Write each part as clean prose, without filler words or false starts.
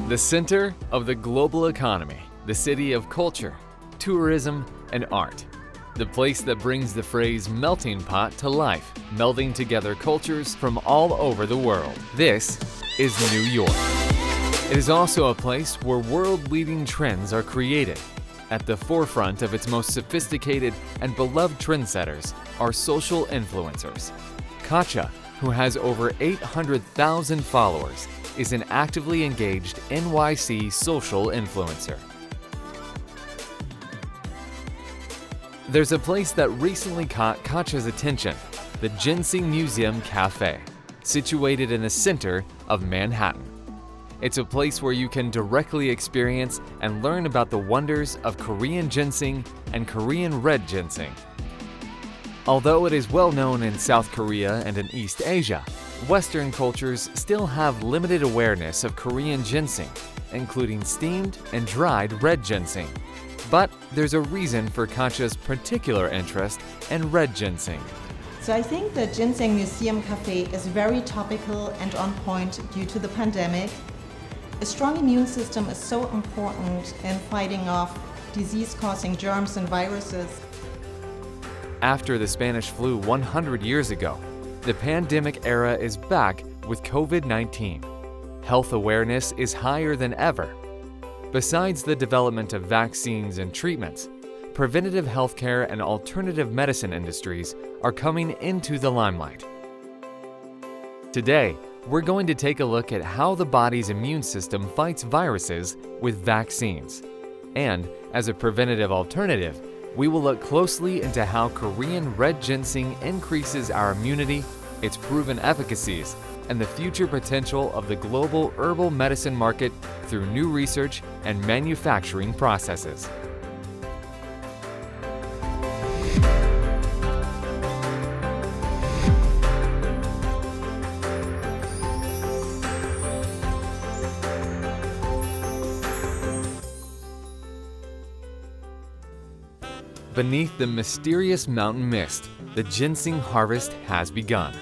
The center of the global economy, the city of culture, tourism, and art. The place that brings the phrase melting pot to life, melding together cultures from all over the world. This is New York. It is also a place where world-leading trends are created. At the forefront of its most sophisticated and beloved trendsetters are social influencers. Katja, who has over 800,000 followers, is an actively engaged NYC social influencer. There's a place that recently caught Katja's attention, the Ginseng Museum Cafe, situated in the center of Manhattan. It's a place where you can directly experience and learn about the wonders of Korean ginseng and Korean red ginseng. Although it is well known in South Korea and in East Asia, Western cultures still have limited awareness of Korean ginseng, including steamed and dried red ginseng. But there's a reason for Katja's particular interest in red ginseng. So I think the Ginseng Museum Cafe is very topical and on point due to the pandemic. A strong immune system is so important in fighting off disease-causing germs and viruses. After the Spanish flu 100 years ago, the pandemic era is back with COVID-19. Health awareness is higher than ever. Besides the development of vaccines and treatments, preventative healthcare and alternative medicine industries are coming into the limelight. Today, we're going to take a look at how the body's immune system fights viruses with vaccines. And as a preventative alternative, we will look closely into how Korean red ginseng increases our immunity, its proven efficacies, and the future potential of the global herbal medicine market through new research and manufacturing processes. Beneath the mysterious mountain mist, the Ginseng Harvest has begun.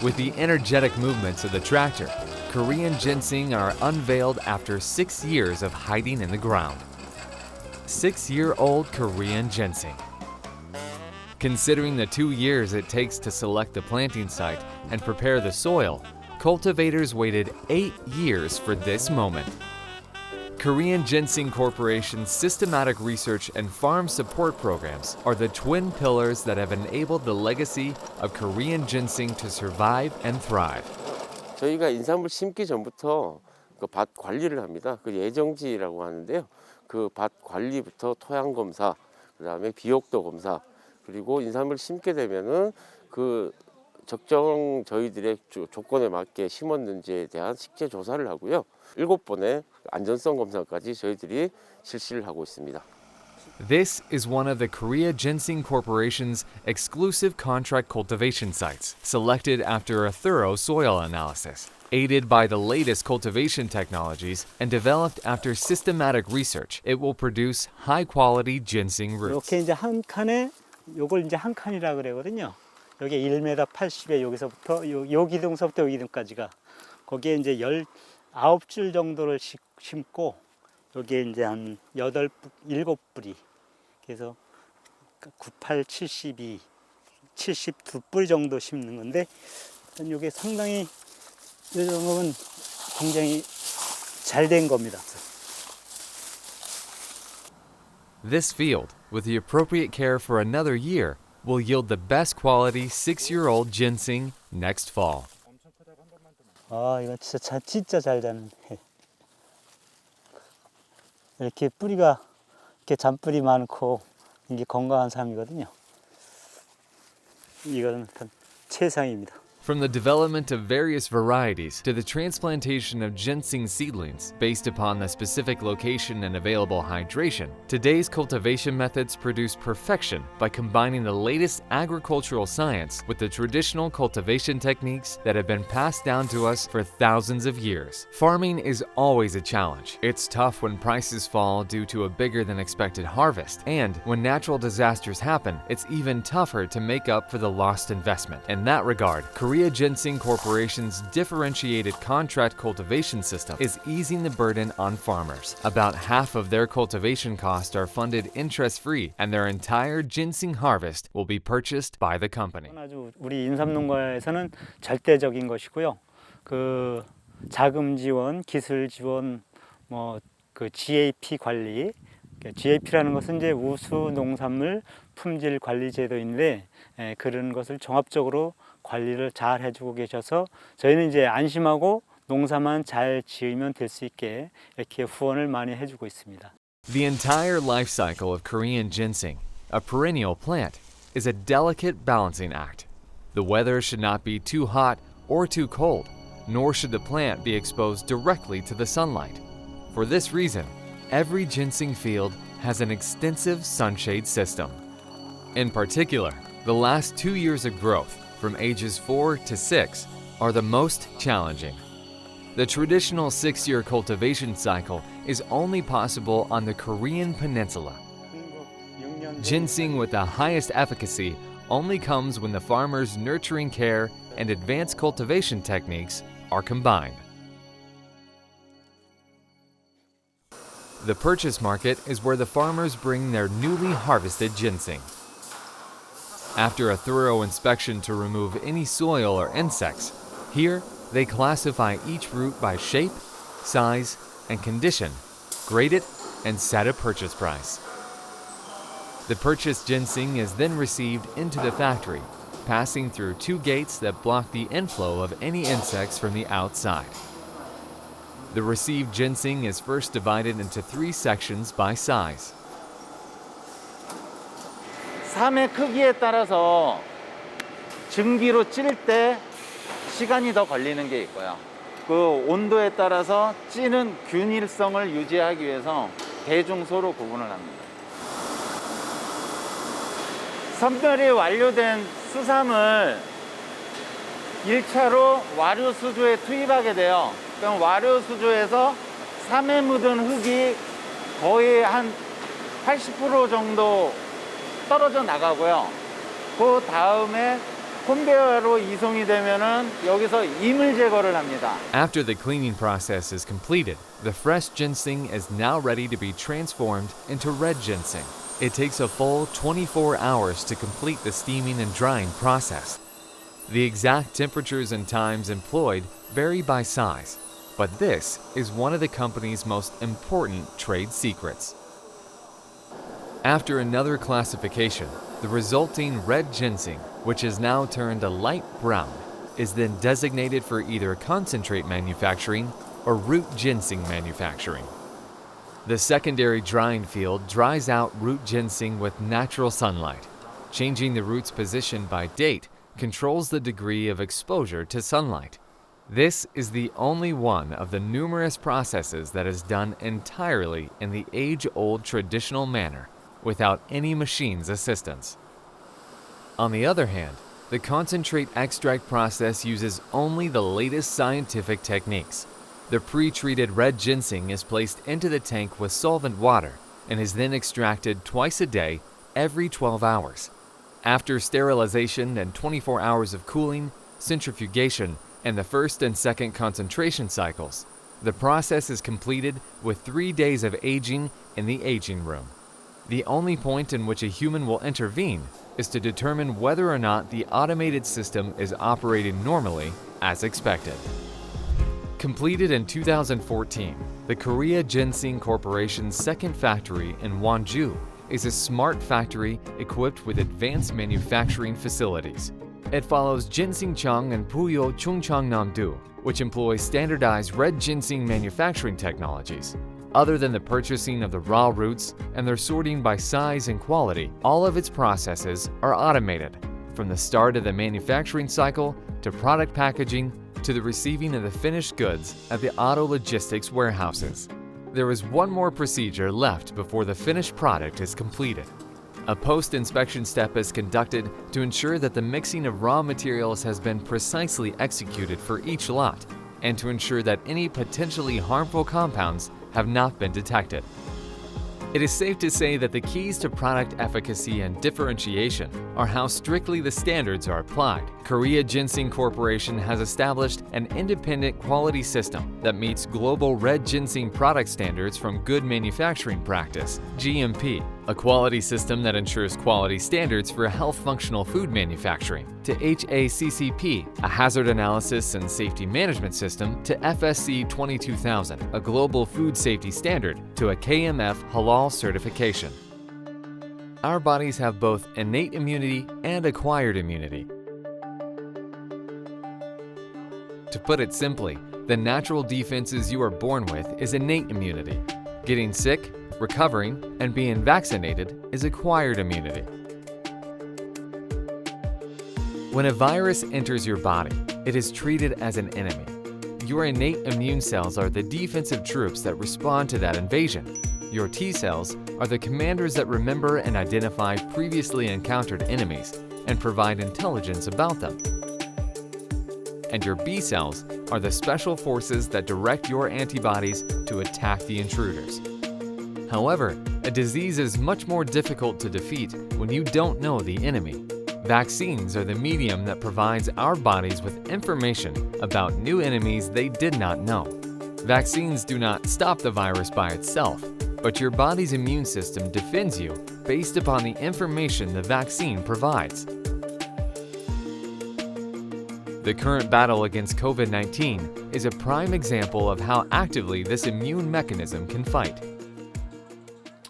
With the energetic movements of the tractor, Korean ginseng are unveiled after 6 years of hiding in the ground. 6-year-old Korean ginseng. Considering the 2 years it takes to select the planting site and prepare the soil, cultivators waited 8 years for this moment. Korean Ginseng Corporation's systematic research and farm support programs are the twin pillars that have enabled the legacy of Korean ginseng to survive and thrive. 저희가 인삼을 심기 전부터 그 밭 관리를 합니다. 그 예정지라고 하는데요. 그 밭 관리부터 토양 검사, 그다음에 비옥도 검사, 그리고 인삼을 심게 되면은 그 적정 저희들의 조건에 맞게 심었는지에 대한 식재 조사를 하고요. 7번의 안전성 검사까지 저희들이 실시를 하고 있습니다. This is one of the Korea Ginseng Corporation's exclusive contract cultivation sites, selected after a thorough soil analysis, aided by the latest cultivation technologies, and developed after systematic research. It will produce high-quality ginseng roots. 이렇게 이제 한 칸에 요걸 이제 한 칸이라 그러거든요. 여기 1m 80에 여기서부터 요 기둥서부터 요 기둥까지가 거기에 이제 19줄 정도를 심고 여기에 이제 한 7뿌리 그래서 98, 72, 72뿌리 정도 심는 건데 이게 상당히 이 정도면 굉장히 잘 된 겁니다. This field, with the appropriate care for another year, will yield the best quality 6-year-old ginseng next fall. 아, 이거 진짜 잘 자는 해. 이렇게 뿌리가 이렇게 잔뿌리 많고 이게 건강한 삶이거든요. 이거는 최상입니다. From the development of various varieties to the transplantation of ginseng seedlings based upon the specific location and available hydration, today's cultivation methods produce perfection by combining the latest agricultural science with the traditional cultivation techniques that have been passed down to us for thousands of years. Farming is always a challenge. It's tough when prices fall due to a bigger than expected harvest, and when natural disasters happen, it's even tougher to make up for the lost investment. In that regard, Korea Korea Ginseng Corporation's differentiated contract cultivation system is easing the burden on farmers. About half of their cultivation costs are funded interest-free, and their entire ginseng harvest will be purchased by the company. 아주 우리 인삼농가에서는 절대적인 것이고요. 그 자금 지원, 기술 지원, 그 GAP 관리, GAP라는 것은 이제 우수 농산물 품질 관리 제도인데 그런 것을 종합적으로 관리를 잘 해주고 계셔서 저희는 이제 안심하고 농사만 잘 지으면 될 수 있게 이렇게 후원을 많이 해주고 있습니다. The entire life cycle of Korean ginseng, a perennial plant, is a delicate balancing act. The weather should not be too hot or too cold, nor should the plant be exposed directly to the sunlight. For this reason, every ginseng field has an extensive sunshade system. In particular, the last 2 years of growth, from ages 4 to 6, are the most challenging. The traditional 6-year cultivation cycle is only possible on the Korean peninsula. Ginseng with the highest efficacy only comes when the farmer's nurturing care and advanced cultivation techniques are combined. The purchase market is where the farmers bring their newly harvested ginseng. After a thorough inspection to remove any soil or insects, here they classify each root by shape, size, and condition, grade it, and set a purchase price. The purchased ginseng is then received into the factory, passing through 2 gates that block the inflow of any insects from the outside. The received ginseng is first divided into 3 sections by size. 삶의 크기에 따라서 증기로 찔 때 시간이 더 걸리는 게 있고요. 그 온도에 따라서 찌는 균일성을 유지하기 위해서 대중소로 구분을 합니다. 선별이 완료된 수삼을 1차로 와류 수조에 투입하게 돼요. 그럼 와류 수조에서 삼에 묻은 흙이 거의 한 80% 정도 떨어져 나가고요. 그 다음에 콘베어로 이송이 되면은 여기서 이물 제거를 합니다. After the cleaning process is completed, the fresh ginseng is now ready to be transformed into red ginseng. It takes a full 24 hours to complete the steaming and drying process. The exact temperatures and times employed vary by size, but this is one of the company's most important trade secrets. After another classification, the resulting red ginseng, which is now turned a light brown, is then designated for either concentrate manufacturing or root ginseng manufacturing. The secondary drying field dries out root ginseng with natural sunlight. Changing the root's position by date controls the degree of exposure to sunlight. This is the only one of the numerous processes that is done entirely in the age-old traditional manner, without any machine's assistance. On the other hand, the concentrate extract process uses only the latest scientific techniques. The pre-treated red ginseng is placed into the tank with solvent water and is then extracted twice a day, every 12 hours. After sterilization and 24 hours of cooling, centrifugation, and the first and second concentration cycles, the process is completed with 3 days of aging in the aging room. The only point in which a human will intervene is to determine whether or not the automated system is operating normally as expected. Completed in 2014, the Korea Ginseng Corporation's second factory in Wonju is a smart factory equipped with advanced manufacturing facilities. It follows Ginsengcheong and Puyo Chungcheongnam-do, which employs standardized red ginseng manufacturing technologies. Other than the purchasing of the raw roots and their sorting by size and quality, all of its processes are automated, from the start of the manufacturing cycle to product packaging to the receiving of the finished goods at the auto logistics warehouses. There is one more procedure left before the finished product is completed. A post-inspection step is conducted to ensure that the mixing of raw materials has been precisely executed for each lot and to ensure that any potentially harmful compounds have not been detected. It is safe to say that the keys to product efficacy and differentiation are how strictly the standards are applied. Korea Ginseng Corporation has established an independent quality system that meets global red ginseng product standards from Good Manufacturing Practice, GMP, a quality system that ensures quality standards for health functional food manufacturing, to HACCP, a hazard analysis and safety management system, to FSC 22000, a global food safety standard, to a KMF halal certification. Our bodies have both innate immunity and acquired immunity. To put it simply, the natural defenses you are born with is innate immunity. Getting sick, recovering, and being vaccinated is acquired immunity. When a virus enters your body, it is treated as an enemy. Your innate immune cells are the defensive troops that respond to that invasion. Your T cells are the commanders that remember and identify previously encountered enemies and provide intelligence about them. And your B cells are the special forces that direct your antibodies to attack the intruders. However, a disease is much more difficult to defeat when you don't know the enemy. Vaccines are the medium that provides our bodies with information about new enemies they did not know. Vaccines do not stop the virus by itself, but your body's immune system defends you based upon the information the vaccine provides. The current battle against COVID-19 is a prime example of how actively this immune mechanism can fight.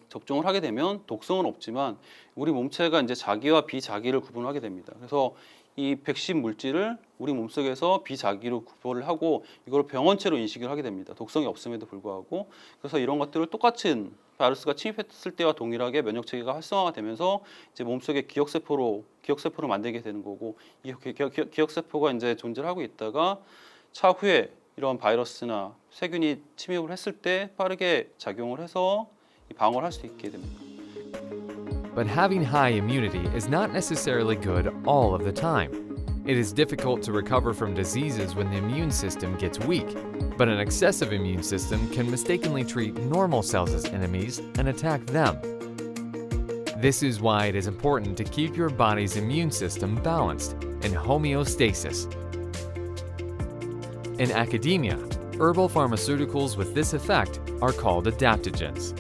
접종을 하게 되면 독성은 없지만 우리 몸체가 이제 자기와 비자기를 구분하게 됩니다. 그래서 이 백신 물질을 우리 몸속에서 비자기로 구별을 하고 이걸 병원체로 인식을 하게 됩니다. 독성이 없음에도 불구하고. 그래서 이런 것들을 똑같은 바이러스가 침입했을 때와 동일하게 면역 체계가 활성화가 되면서 이제 몸속에 기억세포를 만들게 되는 거고, 이 기억세포가 이제 존재를 하고 있다가 차후에 이런 바이러스나 세균이 침입을 했을 때 빠르게 작용을 해서 방어를 할 수 있게 됩니다. But having high immunity is not necessarily good all of the time. It is difficult to recover from diseases when the immune system gets weak, but an excessive immune system can mistakenly treat normal cells as enemies and attack them. This is why it is important to keep your body's immune system balanced, in homeostasis. In academia, herbal pharmaceuticals with this effect are called adaptogens.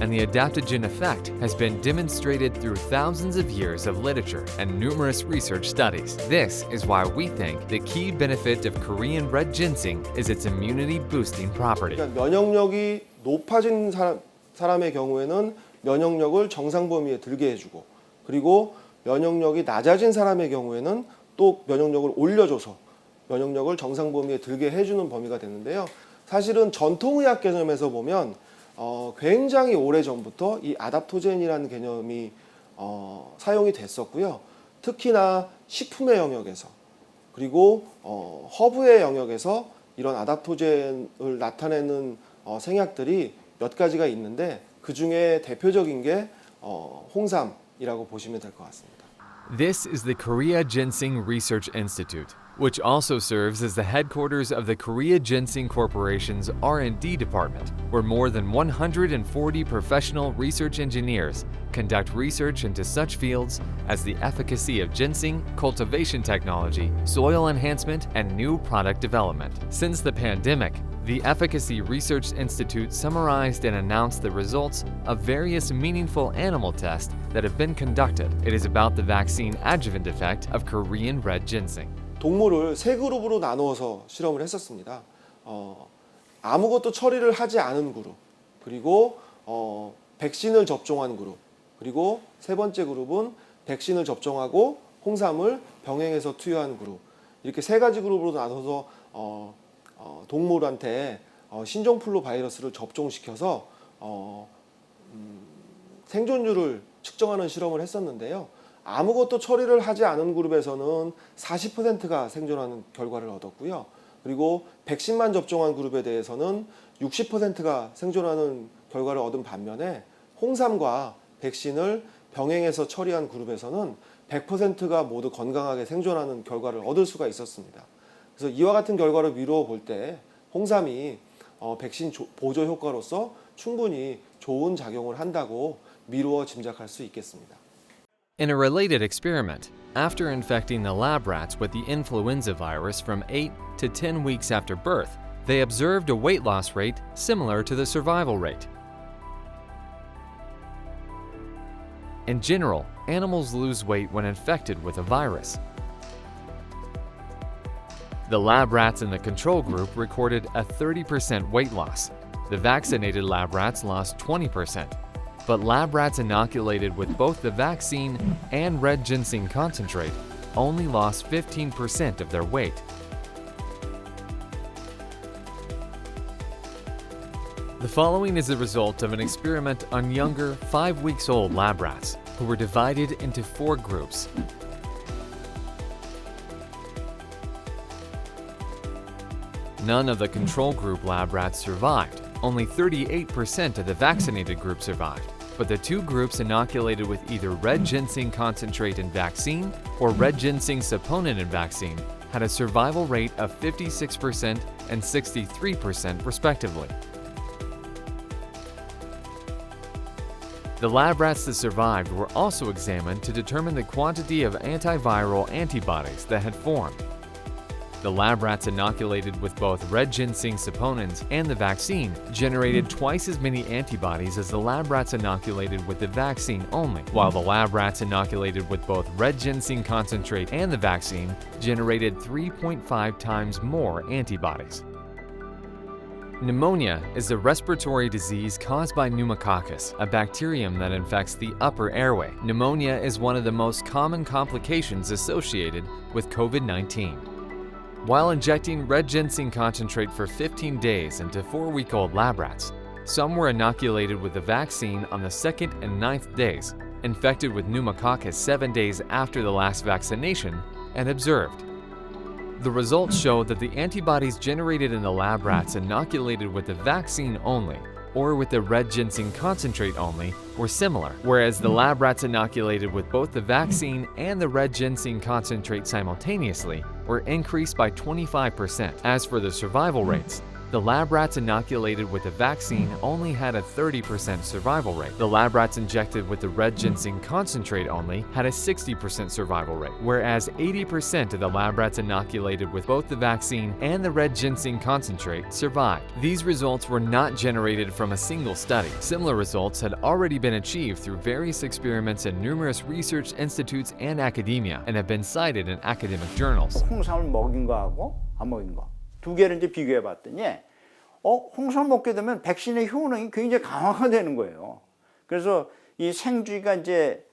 And the adaptogen effect has been demonstrated through thousands of years of literature and numerous research studies. This is why we think the key benefit of Korean Red Ginseng is its immunity-boosting property. 그러니까 면역력이 높아진 사람의 경우에는 면역력을 정상 범위에 들게 해주고, 그리고 면역력이 낮아진 사람의 경우에는 또 면역력을 올려줘서 면역력을 정상 범위에 들게 해주는 범위가 되는데요. 사실은 전통의학 개념에서 보면 굉장히 오래 전부터 이 아답토젠이라는 개념이 사용이 됐었고요. 특히나 식품의 영역에서, 그리고 허브의 영역에서 이런 아답토젠을 나타내는 생약들이 몇 가지가 있는데 그 중에 대표적인 게 홍삼이라고 보시면 될 것 같습니다. This is the Korea Ginseng Research Institute, which also serves as the headquarters of the Korea Ginseng Corporation's R&D department, where more than 140 professional research engineers conduct research into such fields as the efficacy of ginseng, cultivation technology, soil enhancement, and new product development. Since the pandemic, the Efficacy Research Institute summarized and announced the results of various meaningful animal tests that have been conducted. It is about the vaccine adjuvant effect of Korean Red Ginseng. 동물을 세 그룹으로 나누어서 실험을 했었습니다. 아무것도 처리를 하지 않은 그룹, 그리고 백신을 접종한 그룹, 그리고 세 번째 그룹은 백신을 접종하고 홍삼을 병행해서 투여한 그룹, 이렇게 세 가지 그룹으로 나눠서 동물한테 신종플루 바이러스를 접종시켜서 생존율을 측정하는 실험을 했었는데요. 아무것도 처리를 하지 않은 그룹에서는 40%가 생존하는 결과를 얻었고요. 그리고 백신만 접종한 그룹에 대해서는 60%가 생존하는 결과를 얻은 반면에 홍삼과 백신을 병행해서 처리한 그룹에서는 100%가 모두 건강하게 생존하는 결과를 얻을 수가 있었습니다. 그래서 이와 같은 결과를 미루어 볼 때 홍삼이 백신 보조 효과로서 충분히 좋은 작용을 한다고 미루어 짐작할 수 있겠습니다. In a related experiment, after infecting the lab rats with the influenza virus from 8 to 10 weeks after birth, they observed a weight loss rate similar to the survival rate. In general, animals lose weight when infected with a virus. The lab rats in the control group recorded a 30% weight loss. The vaccinated lab rats lost 20%. But lab rats inoculated with both the vaccine and red ginseng concentrate only lost 15% of their weight. The following is the result of an experiment on younger, 5-week-old lab rats who were divided into 4 groups. None of the control group lab rats survived. Only 38% of the vaccinated group survived. But the 2 groups inoculated with either red ginseng concentrate and vaccine or red ginseng saponin and vaccine had a survival rate of 56% and 63% respectively. The lab rats that survived were also examined to determine the quantity of antiviral antibodies that had formed. The lab rats inoculated with both red ginseng saponins and the vaccine generated twice as many antibodies as the lab rats inoculated with the vaccine only, while the lab rats inoculated with both red ginseng concentrate and the vaccine generated 3.5 times more antibodies. Pneumonia is a respiratory disease caused by pneumococcus, a bacterium that infects the upper airway. Pneumonia is one of the most common complications associated with COVID-19. While injecting red ginseng concentrate for 15 days into 4-week-old lab rats, some were inoculated with the vaccine on the 2nd and 9th days, infected with pneumococcus 7 days after the last vaccination, and observed. The results showed that the antibodies generated in the lab rats inoculated with the vaccine only or with the red ginseng concentrate only were similar, whereas the lab rats inoculated with both the vaccine and the red ginseng concentrate simultaneously were increased by 25%. As for the survival rates, the lab rats inoculated with the vaccine only had a 30% survival rate. The lab rats injected with the red ginseng concentrate only had a 60% survival rate, whereas 80% of the lab rats inoculated with both the vaccine and the red ginseng concentrate survived. These results were not generated from a single study. Similar results had already been achieved through various experiments in numerous research institutes and academia and have been cited in academic journals. 홍삼을 먹인 거하고 안 먹인 거. 2개를 이제 비교해 봤더니 홍삼 먹게 되면 백신의 효능이 굉장히 강화가 되는 거예요. 그래서 이 생쥐가 이제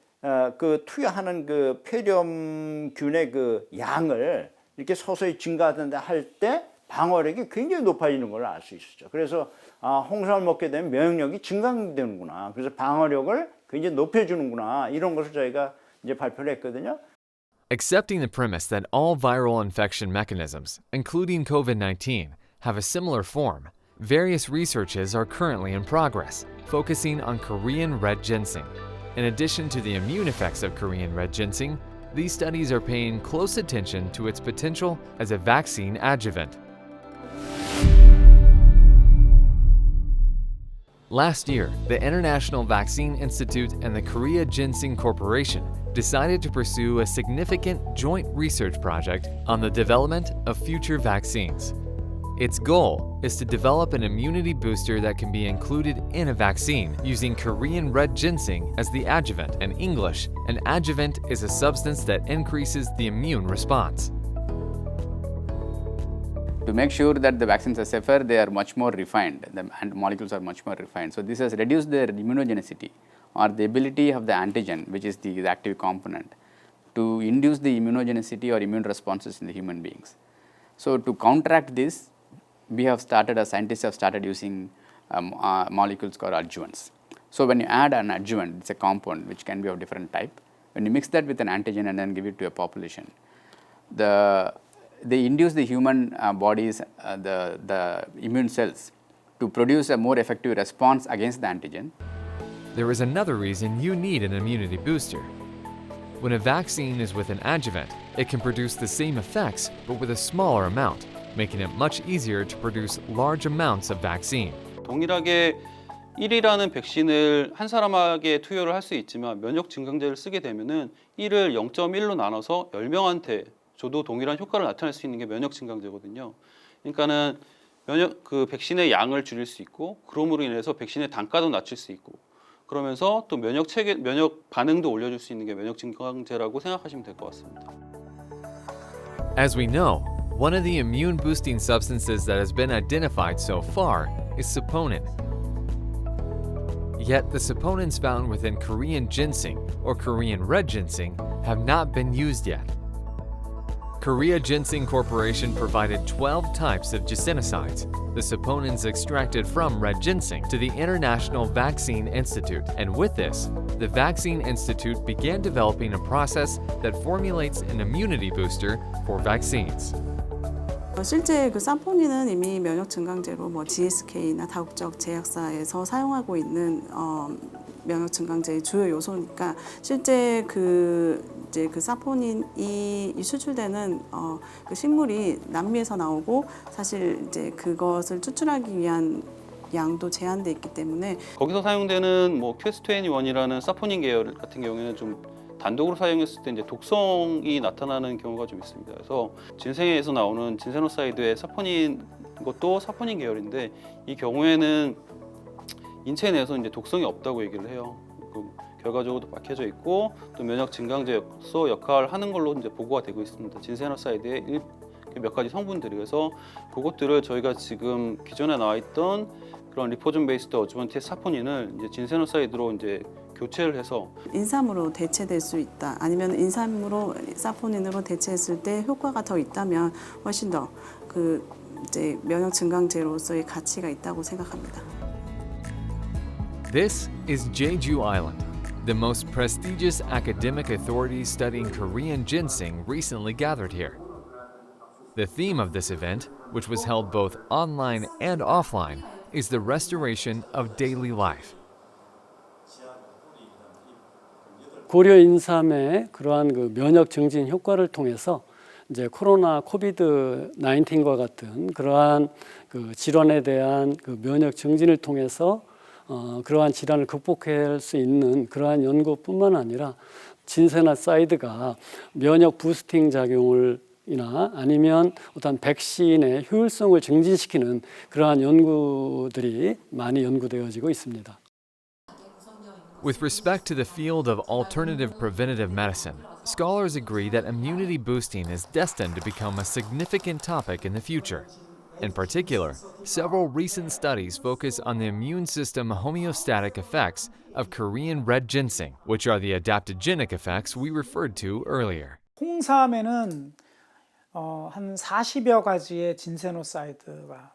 그 투여하는 그 폐렴균의 그 양을 이렇게 서서히 증가하는데 할 때 방어력이 굉장히 높아지는 걸 알 수 있었죠. 그래서 홍삼을 먹게 되면 면역력이 증강되는구나. 그래서 방어력을 굉장히 높여주는구나. 이런 것을 저희가 이제 발표를 했거든요. Accepting the premise that all viral infection mechanisms, including COVID-19, have a similar form, various researches are currently in progress, focusing on Korean Red Ginseng. In addition to the immune effects of Korean Red Ginseng, these studies are paying close attention to its potential as a vaccine adjuvant. Last year, the International Vaccine Institute and the Korea Ginseng Corporation decided to pursue a significant joint research project on the development of future vaccines. Its goal is to develop an immunity booster that can be included in a vaccine using Korean Red Ginseng as the adjuvant. In English, an adjuvant is a substance that increases the immune response. To make sure that the vaccines are safer, they are much more refined, the molecules are much more refined. So this has reduced their immunogenicity, or the ability of the antigen, which is the active component, to induce the immunogenicity or immune responses in the human beings. So to counteract this, scientists have started using molecules called adjuvants. So when you add an adjuvant, it's a compound which can be of different type. When you mix that with an antigen and then give it to a population, they induce the human bodies, the immune cells, to produce a more effective response against the antigen. There is another reason you need an immunity booster. When a vaccine is with an adjuvant, it can produce the same effects but with a smaller amount. making it much easier to produce large amounts of vaccine. 동일하게 1이라는 백신을 한 사람에게 투여를 할 수 있지만 면역 증강제를 쓰게 되면은 1을 0.1로 나눠서 10명한테 줘도 동일한 효과를 나타낼 수 있는 게 면역 증강제거든요. 그러니까는 그 백신의 양을 줄일 수 있고, 그럼으로 인해서 백신의 단가도 낮출 수 있고, 그러면서 또 면역 반응도 올려줄 수 있는 게 면역 증강제라고 생각하시면 될 것 같습니다. As we know, one of the immune boosting substances that has been identified so far is saponin. Yet the saponins found within Korean ginseng or Korean Red Ginseng have not been used yet. Korea Ginseng Corporation provided 12 types of gissenicides, the saponins extracted from red ginseng, to the International Vaccine Institute. And with this, the Vaccine Institute began developing a process that formulates an immunity booster for vaccines. 실제 그 사포닌은 이미 면역 증강제로 GSK나 다국적 제약사에서 사용하고 있는 면역 증강제의 주요 요소니까 실제 그 사포닌이 수출되는 그 식물이 남미에서 나오고 사실 이제 그것을 추출하기 위한 양도 제한돼 있기 때문에 거기서 사용되는 퀘스21이라는 사포닌 계열 같은 경우에는 좀 단독으로 사용했을 때 이제 독성이 나타나는 경우가 좀 있습니다. 그래서 진생에서 나오는 진세노사이드의 사포닌 것도 사포닌 계열인데 이 경우에는 인체 내에서 이제 독성이 없다고 얘기를 해요. 결과적으로도 밝혀져 있고 또 면역 증강제로서 역할을 하는 걸로 이제 보고가 되고 있습니다. 진세노사이드의 몇 가지 성분들이. 그래서 그것들을 저희가 지금 기존에 나와 있던 그런 리포존 베이스드 어주먼티의 사포닌을 이제 진세노사이드로 이제 교체를 해서 인삼으로 대체될 수 있다. 아니면 인삼으로 사포닌으로 대체했을 때 효과가 더 있다면 훨씬 더 그 이제 면역 증강제로서의 가치가 있다고 생각합니다. This is Jeju Island. The most prestigious academic authorities studying Korean ginseng recently gathered here. The theme of this event, which was held both online and offline, is the restoration of daily life. 고려 인삼의 그러한 그 면역 증진 효과를 통해서 이제 코로나 코비드 19과 같은 그러한 그 질환에 대한 그 면역 증진을 통해서 그러한 질환을 극복할 수 있는 그러한 연구뿐만 아니라 진세노사이드가 면역 부스팅 작용을 이나 아니면 어떤 백신의 효율성을 증진시키는 그러한 연구들이 많이 연구되어지고 있습니다. With respect to the field of alternative preventative medicine, scholars agree that immunity boosting is destined to become a significant topic in the future. In particular, several recent studies focus on the immune system homeostatic effects of Korean Red Ginseng, which are the adaptogenic effects we referred to earlier. 홍삼에는 한 40여 가지의 진세노사이드가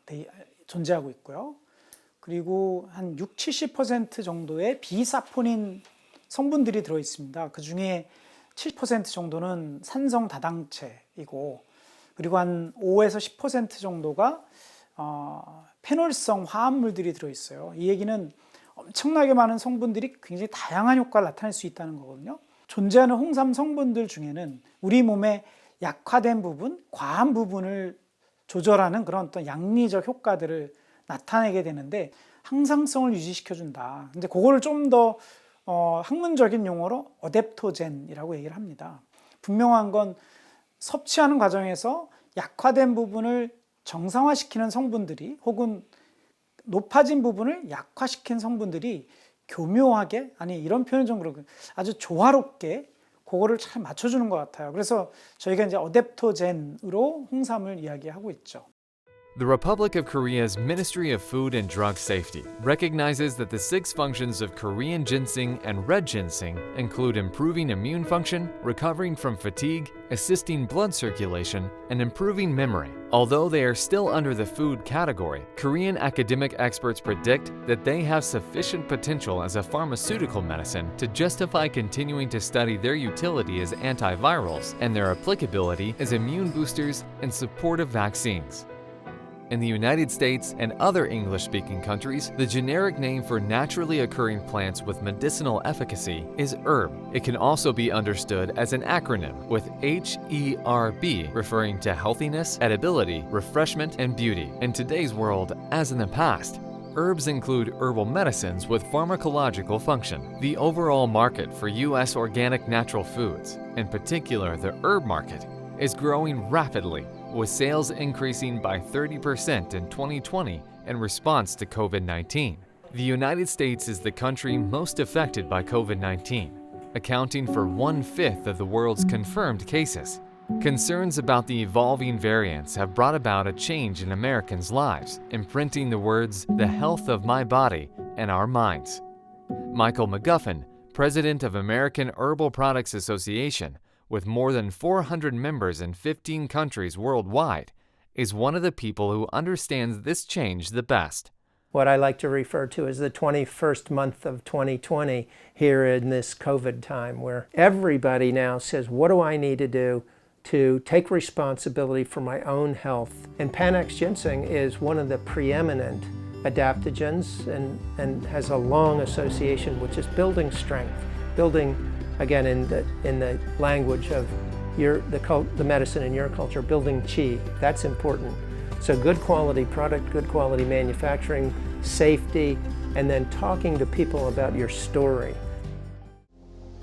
존재하고 있고요. 그리고 한 60-70% 정도의 비사포닌 성분들이 들어있습니다. 그 중에 7% 정도는 산성 다당체이고, 그리고 한 5-10% 정도가 페놀성 화합물들이 들어있어요. 이 얘기는 엄청나게 많은 성분들이 굉장히 다양한 효과를 나타낼 수 있다는 거거든요. 존재하는 홍삼 성분들 중에는 우리 몸의 약화된 부분, 과한 부분을 조절하는 그런 어떤 양리적 효과들을 나타내게 되는데 항상성을 유지시켜준다. 근데 그거를 좀 더 학문적인 용어로 어댑토젠이라고 얘기를 합니다. 분명한 건 섭취하는 과정에서 약화된 부분을 정상화시키는 성분들이 혹은 높아진 부분을 약화시킨 성분들이 교묘하게, 아니 이런 표현 좀 그렇고 아주 조화롭게 그거를 잘 맞춰주는 것 같아요. 그래서 저희가 이제 어댑토젠으로 홍삼을 이야기하고 있죠. The Republic of Korea's Ministry of Food and Drug Safety recognizes that the 6 functions of Korean ginseng and red ginseng include improving immune function, recovering from fatigue, assisting blood circulation, and improving memory. Although they are still under the food category, Korean academic experts predict that they have sufficient potential as a pharmaceutical medicine to justify continuing to study their utility as antivirals and their applicability as immune boosters and supportive vaccines. In the United States and other English-speaking countries, the generic name for naturally occurring plants with medicinal efficacy is herb. It can also be understood as an acronym with HERB referring to healthiness, edibility, refreshment, and beauty. In today's world, as in the past, herbs include herbal medicines with pharmacological function. The overall market for U.S. organic natural foods, in particular the herb market, is growing rapidly, with sales increasing by 30% in 2020 in response to COVID-19. The United States is the country most affected by COVID-19, accounting for 1/5 of the world's confirmed cases. Concerns about the evolving variants have brought about a change in Americans' lives, imprinting the words, "the health of my body and our minds." Michael McGuffin, president of American Herbal Products Association, with more than 400 members in 15 countries worldwide, is one of the people who understands this change the best. What I like to refer to as the 21st month of 2020 here in this COVID time, where everybody now says, what do I need to do to take responsibility for my own health? And Panax ginseng is one of the preeminent adaptogens and has a long association, which is building strength, building, again, in the language of the medicine in your culture, building qi. That's important. So good quality product, good quality manufacturing, safety, and then talking to people about your story.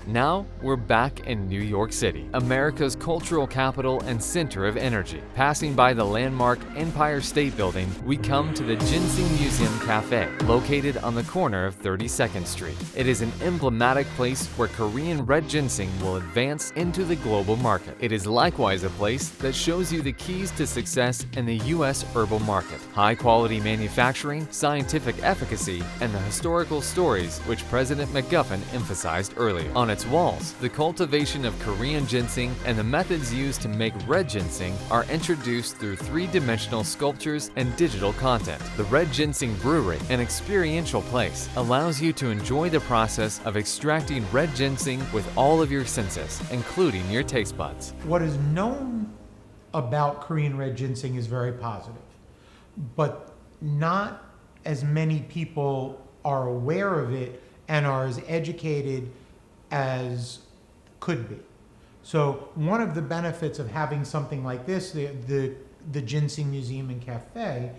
Now we're back in New York City, America's cultural capital and center of energy. Passing by the landmark Empire State Building, we come to the Ginseng Museum Cafe, located on the corner of 32nd Street. It is an emblematic place where Korean Red Ginseng will advance into the global market. It is likewise a place that shows you the keys to success in the U.S. herbal market: high-quality manufacturing, scientific efficacy, and the historical stories which President McGuffin emphasized earlier. On its walls, the cultivation of Korean ginseng and the methods used to make red ginseng are introduced through three-dimensional sculptures and digital content. The Red Ginseng Brewery, an experiential place, allows you to enjoy the process of extracting red ginseng with all of your senses, including your taste buds. What is known about Korean red ginseng is very positive, but not as many people are aware of it and are as educated as could be. So one of the benefits of having something like this, the Ginseng Museum and Cafe,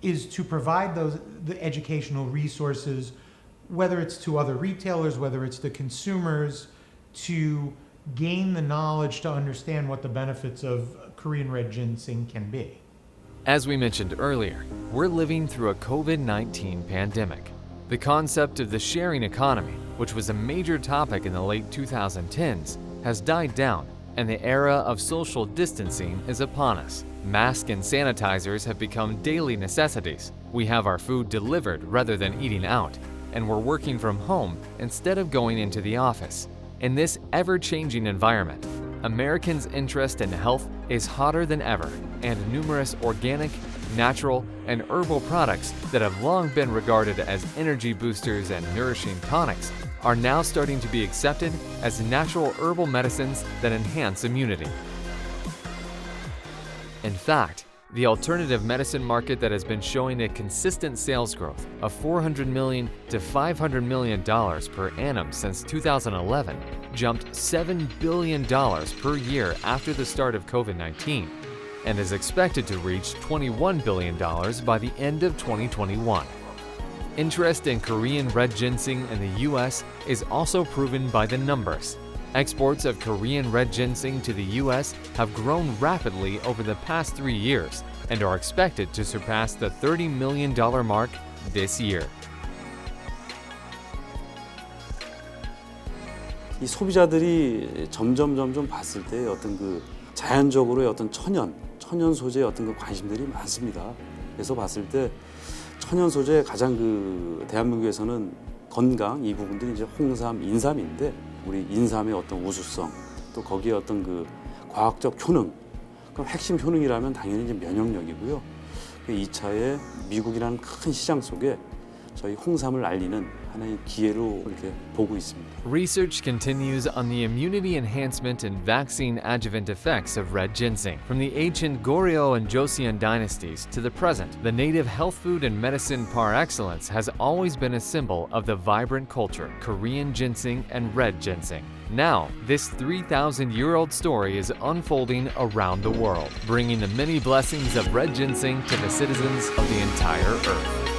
is to provide the educational resources, whether it's to other retailers, whether it's to consumers, to gain the knowledge to understand what the benefits of Korean red ginseng can be. As we mentioned earlier, we're living through a COVID-19 pandemic. The concept of the sharing economy, which was a major topic in the late 2010s, has died down, and the era of social distancing is upon us. Masks and sanitizers have become daily necessities. We have our food delivered rather than eating out, and we're working from home instead of going into the office. In this ever-changing environment, Americans' interest in health is hotter than ever, and numerous organic, natural, and herbal products that have long been regarded as energy boosters and nourishing tonics are now starting to be accepted as natural herbal medicines that enhance immunity. In fact, the alternative medicine market that has been showing a consistent sales growth of $400 million to $500 million per annum since 2011 jumped $7 billion per year after the start of COVID-19 and is expected to reach $21 billion by the end of 2021. Interest in Korean red ginseng in the U.S. is also proven by the numbers. Exports of Korean red ginseng to the U.S. have grown rapidly over the past 3 years and are expected to surpass the $30 million mark this year. 이 소비자들이 점점 봤을 때 어떤 그 자연적으로의 어떤 천연 소재의 어떤 그 관심들이 많습니다. 그래서 봤을 때 천연 소재 가장 그 대한민국에서는 건강 이 부분들이 이제 홍삼, 인삼인데 우리 인삼의 어떤 우수성 또 거기에 어떤 그 과학적 효능, 그럼 핵심 효능이라면 당연히 이제 면역력이고요. 2차에 미국이라는 큰 시장 속에 저희 홍삼을 알리는 하나의 기회로 이렇게 보고 있습니다. Research continues on the immunity enhancement and vaccine adjuvant effects of red ginseng. From the ancient Goryeo and Joseon dynasties to the present, the native health food and medicine par excellence has always been a symbol of the vibrant culture, Korean ginseng and red ginseng. Now, this 3,000-year-old story is unfolding around the world, bringing the many blessings of red ginseng to the citizens of the entire earth.